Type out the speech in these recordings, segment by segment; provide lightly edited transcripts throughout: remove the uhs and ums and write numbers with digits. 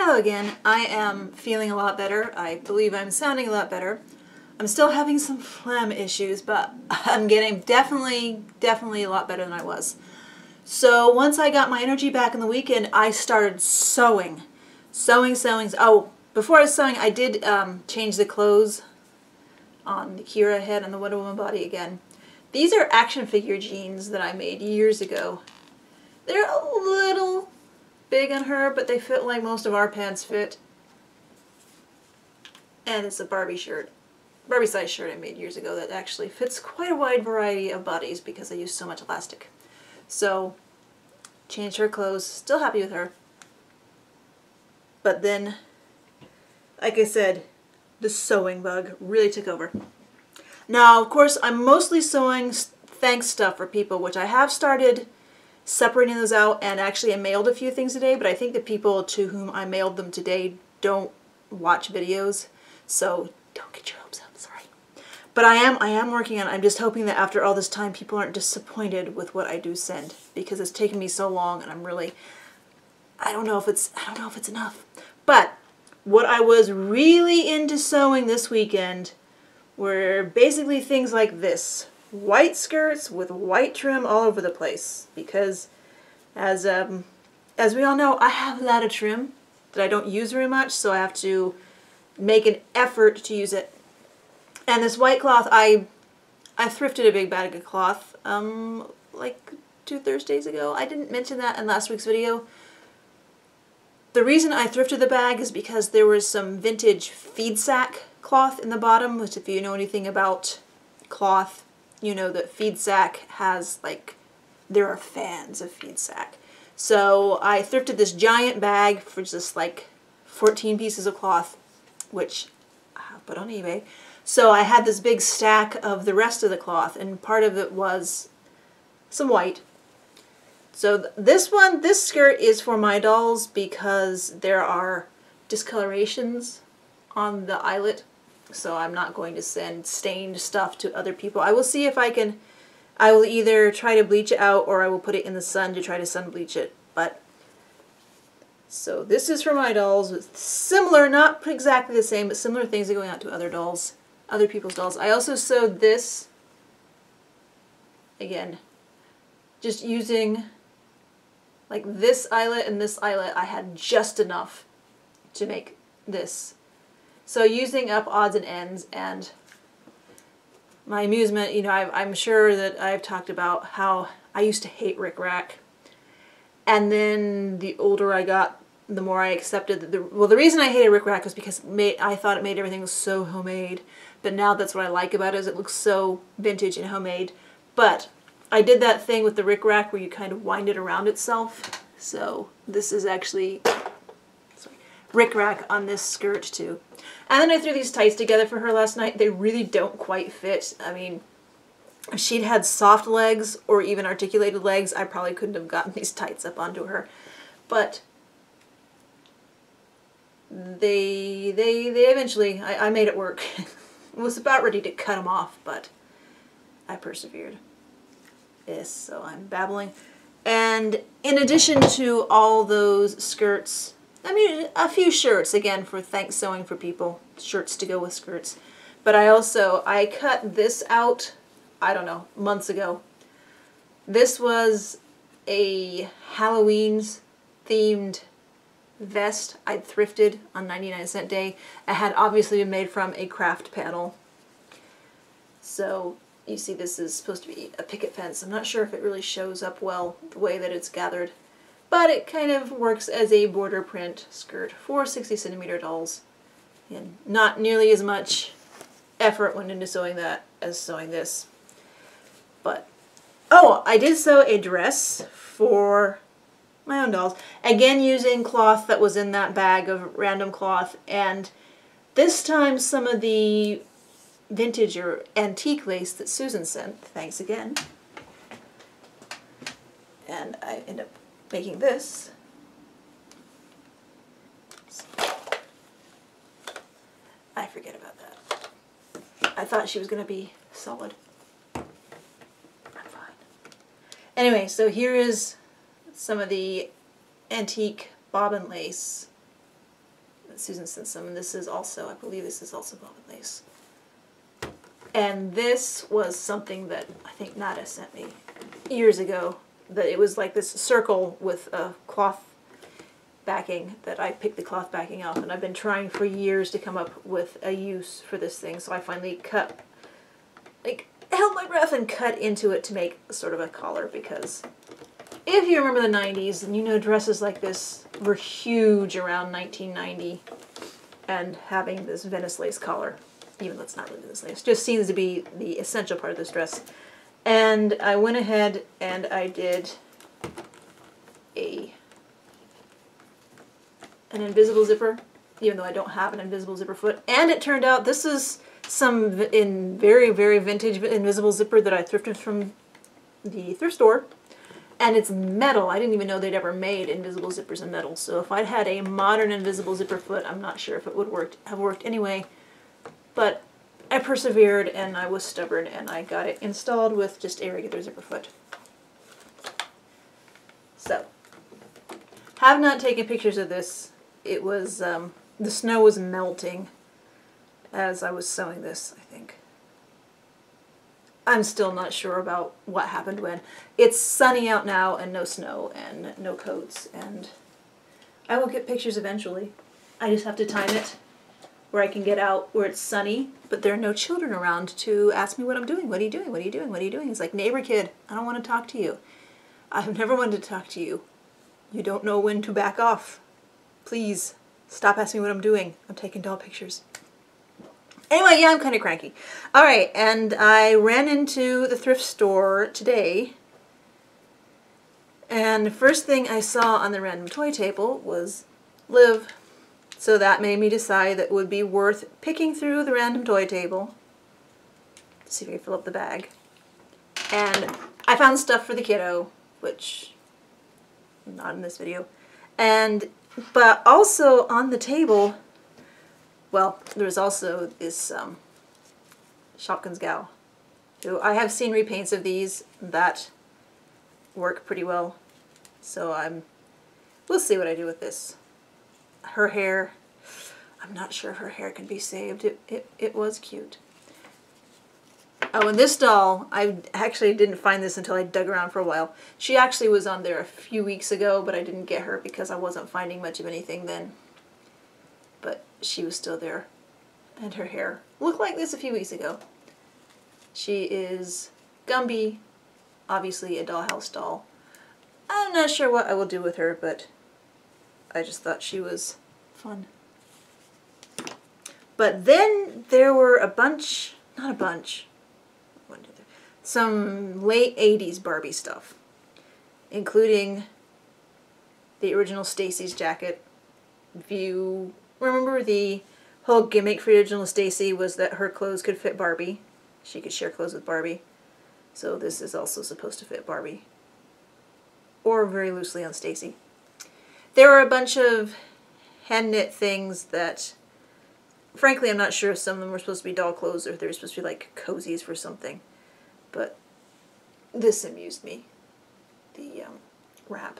Hello again. I am feeling a lot better. I believe I'm sounding a lot better. I'm still having some phlegm issues, but I'm getting definitely a lot better than I was. So once I got my energy back in the weekend, I started sewing. Sewing. Oh, before I was sewing, I did change the clothes on the Kira head and the Wonder Woman body again. These are action figure jeans that I made years ago. They're a little big on her, but they fit like most of our pants fit. And it's a Barbie shirt. Barbie size shirt I made years ago that actually fits quite a wide variety of bodies because I used so much elastic. So, changed her clothes, still happy with her. But then, like I said, the sewing bug really took over. Now, of course, I'm mostly sewing thanks stuff for people, which I have started separating those out, and actually I mailed a few things today, but I think the people to whom I mailed them today don't watch videos, so don't get your hopes up, sorry. But I am working on it. I'm just hoping that after all this time people aren't disappointed with what I do send, because it's taken me so long and I'm really, I don't know if it's enough. But what I was really into sewing this weekend were basically things like this. White skirts with white trim all over the place, because as we all know, I have a lot of trim that I don't use very much, so I have to make an effort to use it. And this white cloth, I thrifted a big bag of cloth like 2 Thursdays ago. I didn't mention that in last week's video. The reason I thrifted the bag is because there was some vintage feed sack cloth in the bottom, which if you know anything about cloth, you know that feed sack has, like, there are fans of feed sack. So I thrifted this giant bag for just like 14 pieces of cloth, which I put on eBay. So I had this big stack of the rest of the cloth, and part of it was some white. So this skirt is for my dolls because there are discolorations on the eyelet. So I'm not going to send stained stuff to other people. I will see if I can, I will either try to bleach it out or I will put it in the sun to try to sun bleach it. But, so this is for my dolls with similar, not exactly the same, but similar things are going out to other dolls, other people's dolls. I also sewed this, again, just using like this eyelet and this eyelet. I had just enough to make this. So using up odds and ends, and my amusement, you know, I'm sure that I've talked about how I used to hate rickrack. And then the older I got, the more I accepted that well, the reason I hated rickrack was because I thought it made everything so homemade. But now that's what I like about it, is it looks so vintage and homemade. But I did that thing with the rickrack where you kind of wind it around itself. So this is actually rickrack on this skirt too. And then I threw these tights together for her last night. They really don't quite fit. I mean, if she'd had soft legs or even articulated legs, I probably couldn't have gotten these tights up onto her. But they eventually, I made it work. I was about ready to cut them off, but I persevered. Yes, so I'm babbling. And in addition to all those skirts, I mean, a few shirts, again, for thanks sewing for people, shirts to go with skirts. But I cut this out, I don't know, months ago. This was a Halloween's themed vest I'd thrifted on 99-cent day. It had obviously been made from a craft panel. So you see this is supposed to be a picket fence. I'm not sure if it really shows up well the way that it's gathered. But it kind of works as a border print skirt for 60-centimeter dolls. And not nearly as much effort went into sewing that as sewing this. But, oh, I did sew a dress for my own dolls. Again, using cloth that was in that bag of random cloth. And this time some of the vintage or antique lace that Susan sent. Thanks again. And I end up making this. I forget about that. I thought she was going to be solid. I'm fine. Anyway, so here is some of the antique bobbin lace Susan sent some, and this is also, I believe this is also velvet lace. And this was something that I think Nada sent me years ago. That it was like this circle with a cloth backing that I picked the cloth backing off, and I've been trying for years to come up with a use for this thing. So I finally held my breath and cut into it to make sort of a collar, because if you remember the 90s, and you know dresses like this were huge around 1990, and having this Venice lace collar, even though it's not really Venice lace, just seems to be the essential part of this dress. And I went ahead and I did an invisible zipper, even though I don't have an invisible zipper foot. And it turned out this is some very, very vintage invisible zipper that I thrifted from the thrift store. And it's metal. I didn't even know they'd ever made invisible zippers in metal. So if I'd had a modern invisible zipper foot, I'm not sure if it would have worked anyway. But I persevered, and I was stubborn, and I got it installed with just a regular zipper foot. So, have not taken pictures of this. It was, the snow was melting as I was sewing this, I think. I'm still not sure about what happened when. It's sunny out now, and no snow, and no coats, and I will get pictures eventually. I just have to time it where I can get out where it's sunny, but there are no children around to ask me what I'm doing. What are you doing? What are you doing? What are you doing? It's like, neighbor kid, I don't want to talk to you. I've never wanted to talk to you. You don't know when to back off. Please, stop asking me what I'm doing. I'm taking doll pictures. Anyway, yeah, I'm kind of cranky. Alright, and I ran into the thrift store today, and the first thing I saw on the random toy table was Liv. So that made me decide that it would be worth picking through the random toy table to see if I can fill up the bag. And I found stuff for the kiddo, which, not in this video. But also on the table, well, there's also this Shopkins gal, who I have seen repaints of these that work pretty well. So we'll see what I do with this. Her hair, I'm not sure if her hair can be saved. It was cute. Oh, and this doll, I actually didn't find this until I dug around for a while. She actually was on there a few weeks ago, but I didn't get her because I wasn't finding much of anything then. But she was still there. And her hair looked like this a few weeks ago. She is Gumby, obviously a dollhouse doll. I'm not sure what I will do with her, but I just thought she was fun. But then there were some late 80s Barbie stuff, including the original Stacy's jacket. If you remember, the whole gimmick for the original Stacy was that her clothes could fit Barbie. She could share clothes with Barbie. So this is also supposed to fit Barbie, or very loosely on Stacy. There were a bunch of hand-knit things that, frankly, I'm not sure if some of them were supposed to be doll clothes or if they were supposed to be like cozies for something. But this amused me, the wrap.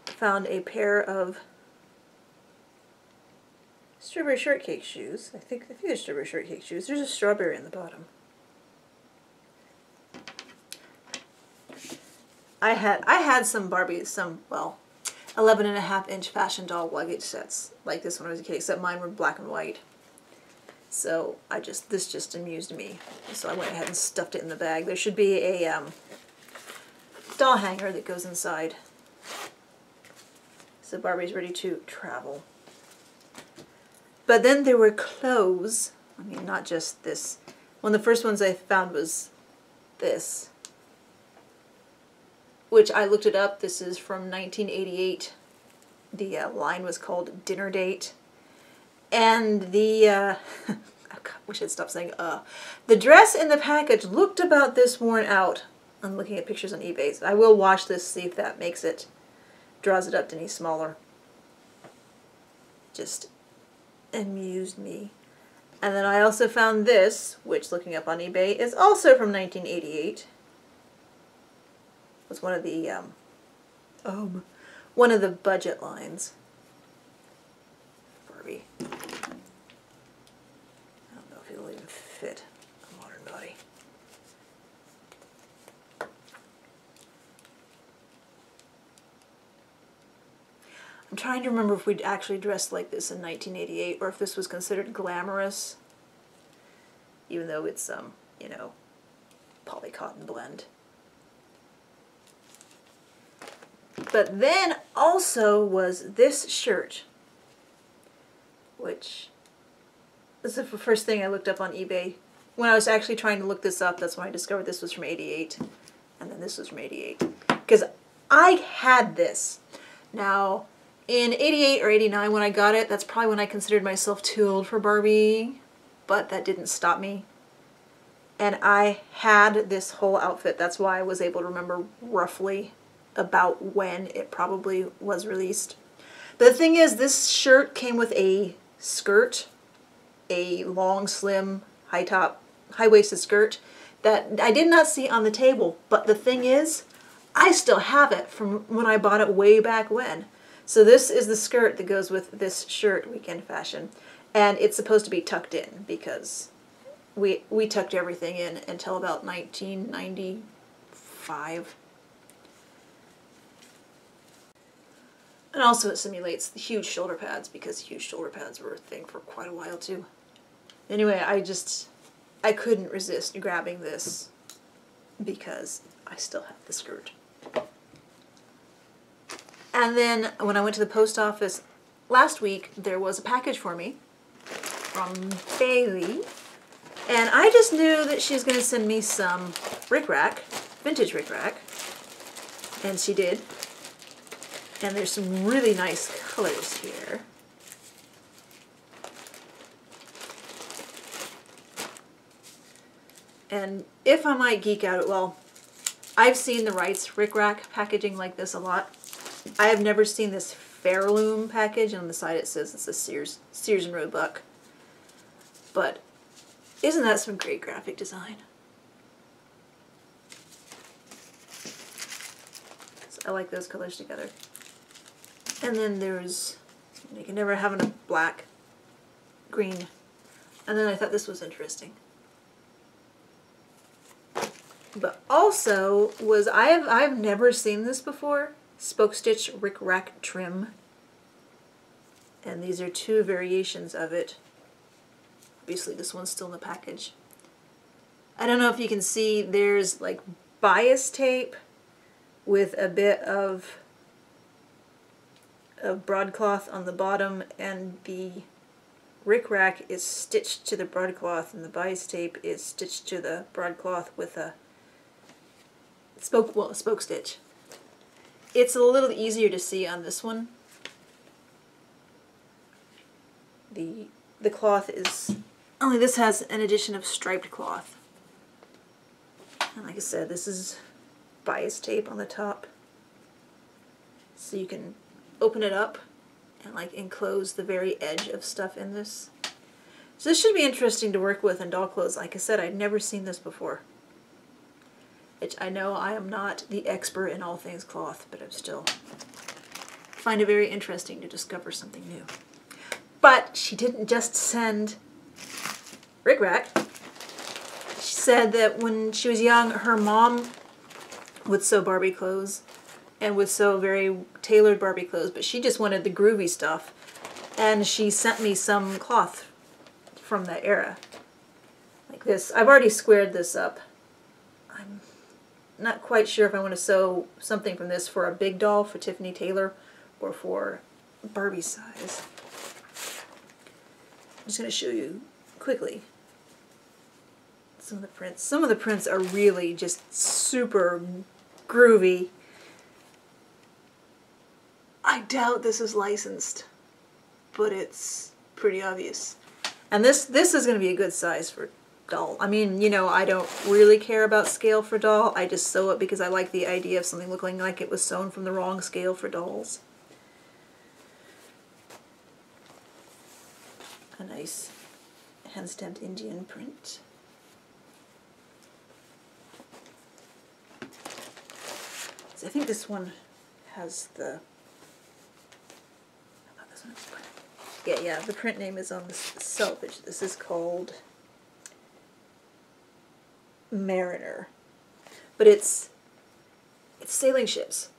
Found a pair of strawberry shortcake shoes. I think they're strawberry shortcake shoes. There's a strawberry in the bottom. I had some Barbie, well, 11.5-inch fashion doll luggage sets like this when I was a kid, except mine were black and white. So this just amused me. So I went ahead and stuffed it in the bag. There should be a doll hanger that goes inside. So Barbie's ready to travel. But then there were clothes. I mean, not just this. One of the first ones I found was this, which I looked it up. This is from 1988. The line was called Dinner Date. And the, oh God, I wish I'd stop saying the dress in the package looked about this worn out. I'm looking at pictures on eBay. So I will wash this, see if that makes it, draws it up to any smaller. Just amused me. And then I also found this, which looking up on eBay is also from 1988. Was one of the budget lines. fit a modern body. I'm trying to remember if we'd actually dressed like this in 1988 or if this was considered glamorous, even though it's, you know, poly cotton blend. But then also was this shirt, which is the first thing I looked up on eBay. When I was actually trying to look this up, that's when I discovered this was from 88, and then this was from 88. Because I had this. Now, in 88 or 89 when I got it, that's probably when I considered myself too old for Barbie, but that didn't stop me. And I had this whole outfit. That's why I was able to remember roughly about when it probably was released. But the thing is, this shirt came with a skirt, a long, slim, high-waisted skirt that I did not see on the table. But the thing is, I still have it from when I bought it way back when. So this is the skirt that goes with this shirt, weekend fashion. And it's supposed to be tucked in because we tucked everything in until about 1995. And also it simulates the huge shoulder pads because huge shoulder pads were a thing for quite a while too. Anyway, I couldn't resist grabbing this because I still have the skirt. And then when I went to the post office last week, there was a package for me from Bailey. And I just knew that she was going to send me some rickrack, vintage rickrack. And she did. And there's some really nice colors here. And if I might geek out, well, I've seen the Wright's rickrack packaging like this a lot. I have never seen this Fairloom package, and on the side it says it's a Sears and Roebuck. But isn't that some great graphic design? So I like those colors together. And then there's, you can never have enough black, green. And then I thought this was interesting. But also was I've never seen this before. Spoke stitch rickrack trim. And these are two variations of it. Obviously this one's still in the package. I don't know if you can see, there's like bias tape with a bit of broadcloth on the bottom, and the rickrack is stitched to the broadcloth, and the bias tape is stitched to the broadcloth with a spoke stitch. It's a little easier to see on this one. The cloth is, only this has an addition of striped cloth. And like I said, this is bias tape on the top. So you can open it up and like enclose the very edge of stuff in this. So this should be interesting to work with in doll clothes. Like I said, I'd never seen this before. I know I am not the expert in all things cloth, but I still find it very interesting to discover something new. But she didn't just send rickrack. She said that when she was young, her mom would sew Barbie clothes and would sew very tailored Barbie clothes, but she just wanted the groovy stuff. And she sent me some cloth from that era. Like this. I've already squared this up. I'm not quite sure if I want to sew something from this for a big doll for Tiffany Taylor or for Barbie size. I'm just going to show you quickly some of the prints. Some of the prints are really just super groovy. I doubt this is licensed, but it's pretty obvious. And this is going to be a good size for doll. I mean, you know, I don't really care about scale for doll. I just sew it because I like the idea of something looking like it was sewn from the wrong scale for dolls. A nice hand-stamped Indian print. So I think this one has the... I thought this one was print. Yeah, the print name is on the self. This is called Mariner. But it's sailing ships.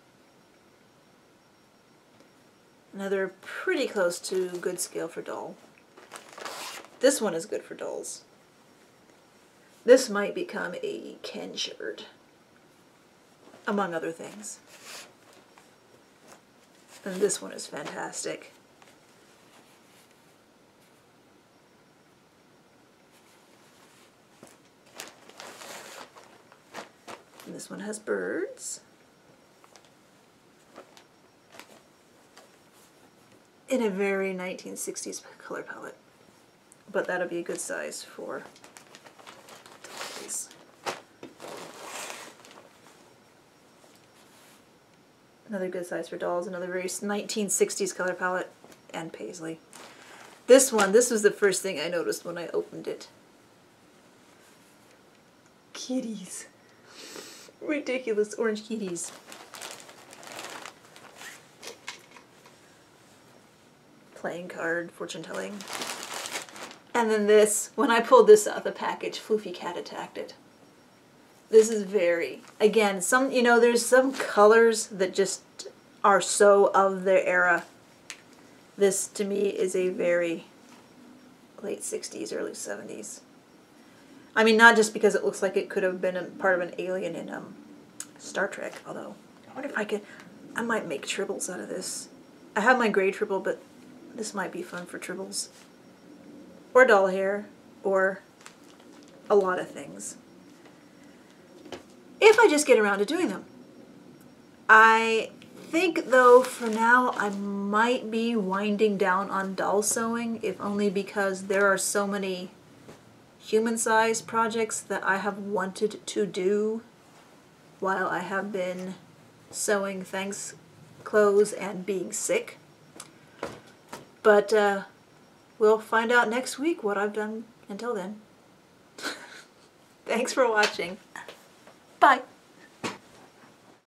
Now they're pretty close to good scale for doll. This one is good for dolls. This might become a Ken shirt, among other things. And this one is fantastic. And this one has birds. In a very 1960s color palette. But that'll be a good size for dolls. Another good size for dolls, another very 1960s color palette, and paisley. This one, this was the first thing I noticed when I opened it. Kitties. Ridiculous orange kitties. Playing card, fortune telling. And then this, when I pulled this out of the package, Floofy Cat attacked it. This is very, again, some, you know, there's some colors that just are so of their era. This, to me, is a very late 60s, early 70s. I mean, not just because it looks like it could have been a part of an alien in Star Trek, although, I wonder if I could, I might make tribbles out of this. I have my gray tribble, but this might be fun for tribbles. Or doll hair, or a lot of things. If I just get around to doing them. I think, though, for now, I might be winding down on doll sewing, if only because there are so many human-sized projects that I have wanted to do while I have been sewing thanks clothes and being sick. But we'll find out next week what I've done until then. Thanks for watching. Bye.